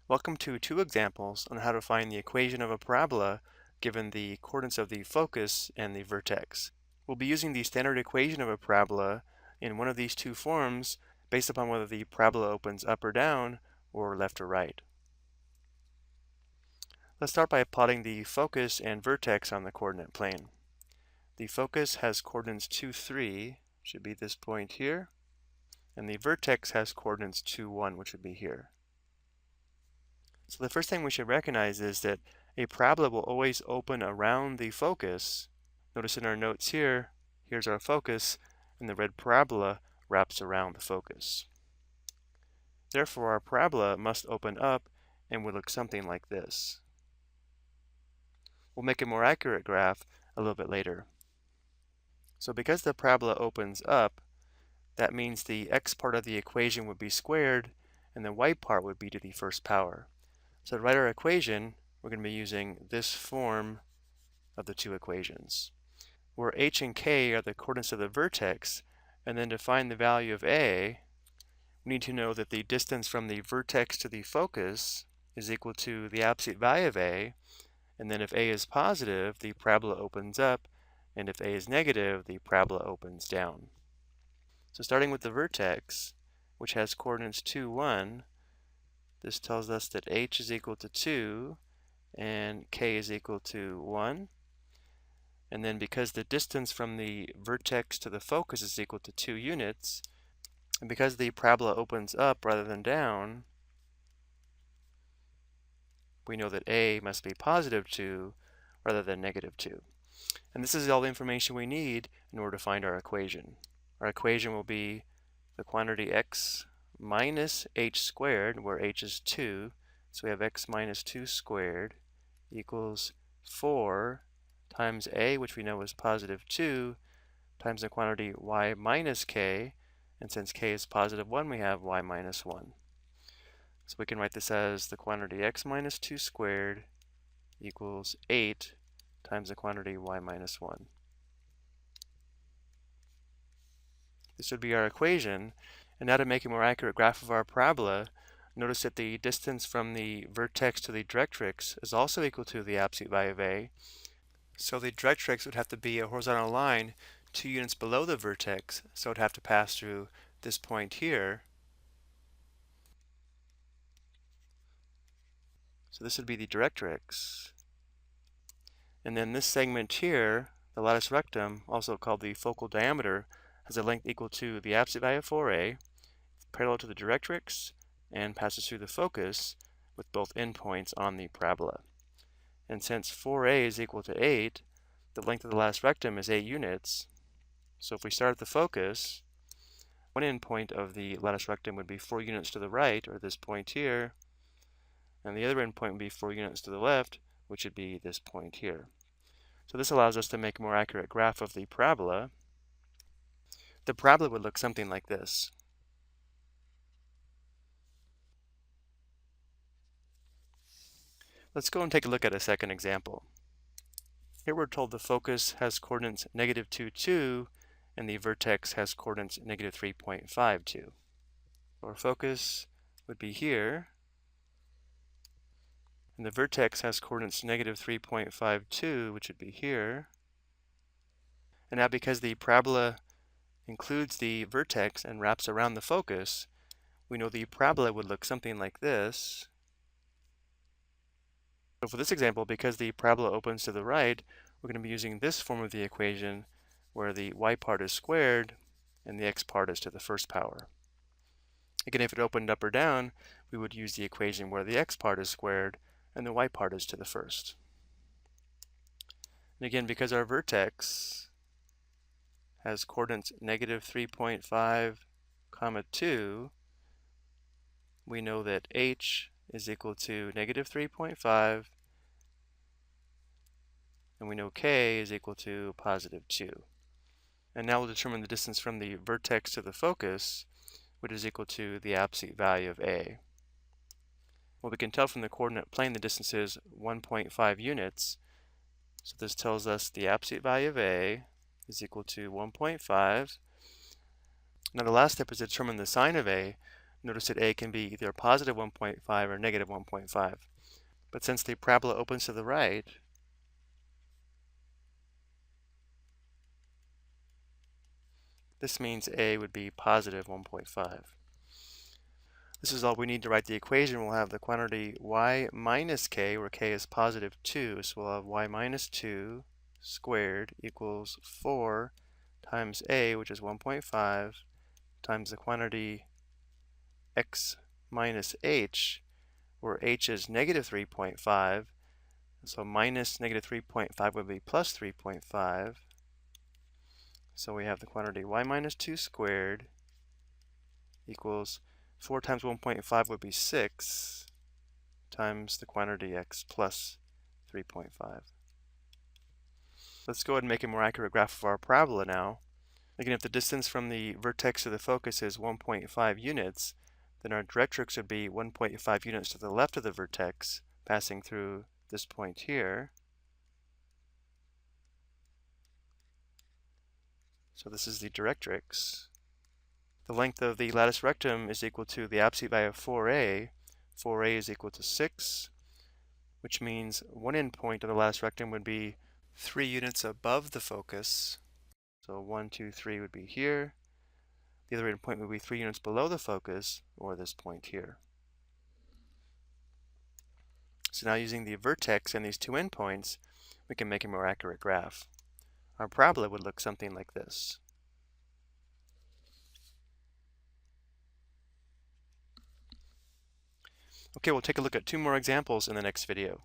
Welcome to two examples on how to find the equation of a parabola given the coordinates of the focus and the vertex. We'll be using the standard equation of a parabola in one of these two forms based upon whether the parabola opens up or down or left or right. Let's start by plotting the focus and vertex on the coordinate plane. The focus has coordinates 2, 3, should be this point here, and the vertex has coordinates 2, 1, which would be here. So the first thing we should recognize is that a parabola will always open around the focus. Notice in our notes here, here's our focus, and the red parabola wraps around the focus. Therefore, our parabola must open up and would look something like this. We'll make a more accurate graph a little bit later. So because the parabola opens up, that means the x part of the equation would be squared, and the y part would be to the first power. So to write our equation, we're going to be using this form of the two equations, where h and k are the coordinates of the vertex, and then to find the value of a, we need to know that the distance from the vertex to the focus is equal to the absolute value of a, and then if a is positive, the parabola opens up, and if a is negative, the parabola opens down. So starting with the vertex, which has coordinates 2, 1, this tells us that h is equal to 2 and k is equal to 1. And then because the distance from the vertex to the focus is equal to 2 units, and because the parabola opens up rather than down, we know that a must be positive 2 rather than negative 2. And this is all the information we need in order to find our equation. Our equation will be the quantity x minus h squared, where h is 2, so we have x minus 2 squared equals 4 times a, which we know is positive 2, times the quantity y minus k, and since k is positive 1, we have y minus 1. So we can write this as the quantity x minus 2 squared equals 8 times the quantity y minus 1. This would be our equation. And now to make a more accurate graph of our parabola, notice that the distance from the vertex to the directrix is also equal to the absolute value of a. So the directrix would have to be a horizontal line 2 units below the vertex, so it would have to pass through this point here. So this would be the directrix. And then this segment here, the latus rectum, also called the focal diameter, has a length equal to the absolute value of 4a, parallel to the directrix, and passes through the focus with both endpoints on the parabola. And since 4a is equal to 8, the length of the latus rectum is 8 units. So if we start at the focus, one endpoint of the latus rectum would be 4 units to the right, or this point here, and the other endpoint would be 4 units to the left, which would be this point here. So this allows us to make a more accurate graph of the parabola. The parabola would look something like this. Let's go and take a look at a second example. Here we're told the focus has coordinates negative 2, 2, and the vertex has coordinates negative 3.52. Our focus would be here, and the vertex has coordinates negative 3.52, which would be here. And now because the parabola includes the vertex and wraps around the focus, we know the parabola would look something like this. So for this example, because the parabola opens to the right, we're going to be using this form of the equation where the y part is squared and the x part is to the first power. Again, if it opened up or down, we would use the equation where the x part is squared and the y part is to the first. And again, because our vertex has coordinates negative 3.5, 2, we know that h is equal to negative 3.5, and we know k is equal to positive 2. And now we'll determine the distance from the vertex to the focus, which is equal to the absolute value of a. Well, we can tell from the coordinate plane the distance is 1.5 units. So this tells us the absolute value of a is equal to 1.5. Now the last step is to determine the sine of a. Notice that A can be either positive 1.5 or negative 1.5. But since the parabola opens to the right, this means A would be positive 1.5. This is all we need to write the equation. We'll have the quantity y minus k, where k is positive 2. So we'll have y minus 2 squared equals 4 times A, which is 1.5, times the quantity x minus h, where h is negative 3.5. So minus negative 3.5 would be plus 3.5. So we have the quantity y minus 2 squared equals 4 times 1.5 would be 6 times the quantity x plus 3.5. Let's go ahead and make a more accurate graph of our parabola now. Again, if the distance from the vertex to the focus is 1.5 units, then our directrix would be 1.5 units to the left of the vertex, passing through this point here. So this is the directrix. The length of the latus rectum is equal to the absolute value of 4a. 4a is equal to 6, which means one endpoint of the latus rectum would be 3 units above the focus. So 1, 2, 3 would be here. The other endpoint would be 3 units below the focus, or this point here. So now using the vertex and these two endpoints, we can make a more accurate graph. Our parabola would look something like this. Okay, we'll take a look at 2 more examples in the next video.